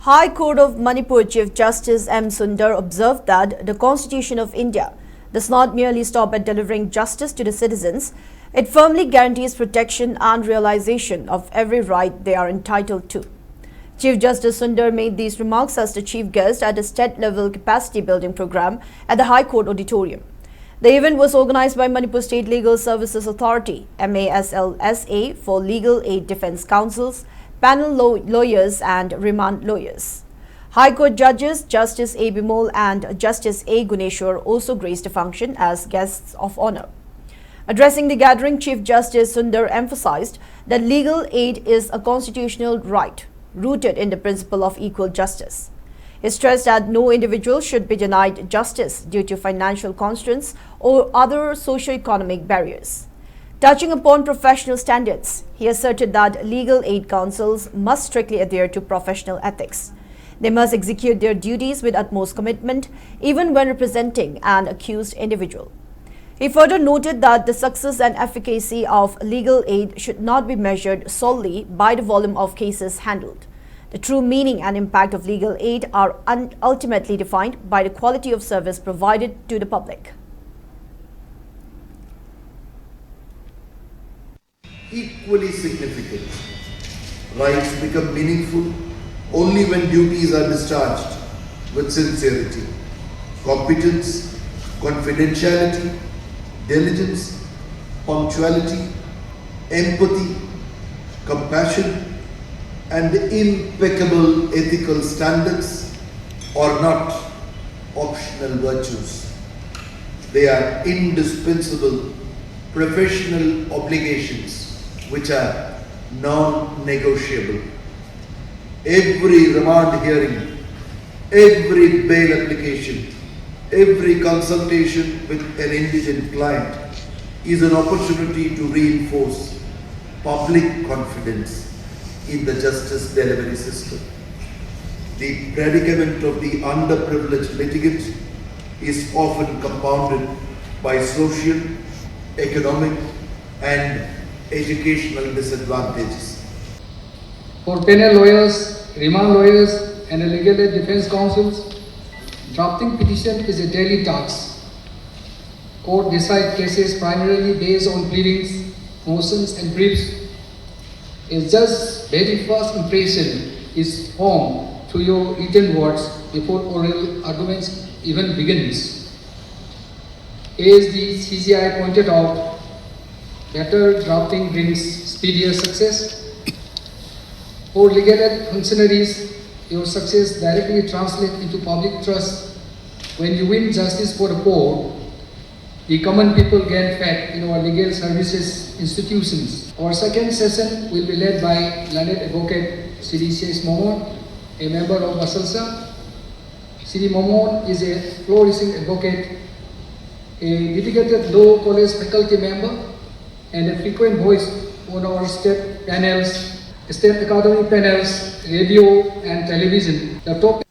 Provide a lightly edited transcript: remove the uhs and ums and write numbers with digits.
High Court of Manipur Chief Justice M. Sundar observed that the Constitution of India does not merely stop at delivering justice to the citizens, it firmly guarantees protection and realization of every right they are entitled to. Chief Justice Sundar made these remarks as the chief guest at a state-level capacity building program at the High Court Auditorium. The event was organized by Manipur State Legal Services Authority, MASLSA, for legal aid defense counsels, panel lawyers and remand lawyers. High Court judges Justice A. Bimol and Justice A. Guneshwar also graced the function as guests of honor. Addressing the gathering, Chief Justice Sundar emphasized that legal aid is a constitutional right rooted in the principle of equal justice. He stressed that no individual should be denied justice due to financial constraints or other socio-economic barriers. Touching upon professional standards, he asserted that legal aid counsels must strictly adhere to professional ethics. They must execute their duties with utmost commitment, even when representing an accused individual. He further noted that the success and efficacy of legal aid should not be measured solely by the volume of cases handled. The true meaning and impact of legal aid are ultimately defined by the quality of service provided to the public. Equally significant, rights become meaningful only when duties are discharged with sincerity, competence, confidentiality, diligence, punctuality, empathy, compassion, and impeccable ethical standards are not optional virtues. They are indispensable professional obligations which are non-negotiable. Every remand hearing, every bail application, every consultation with an indigent client is an opportunity to reinforce public confidence in the justice delivery system. The predicament of the underprivileged litigant is often compounded by social, economic, and educational disadvantages. For panel lawyers, remand lawyers, and legal aid defense counsels, drafting petition is a daily task. Court decide cases primarily based on pleadings, motions, and briefs. A judge's very first impression is formed through your written words before oral arguments even begins. As the CCI pointed out, better drafting brings speedier success. For legal aid functionaries, your success directly translates into public trust. When you win justice for the poor, the common people gain faith in our legal services institutions. Our second session will be led by learned advocate C.D.C.S. Momon, a member of Basalsa. C.D. Momon is a flourishing advocate, a dedicated law college faculty member, and a frequent voice on our state panels, state academy panels, radio and television. The topic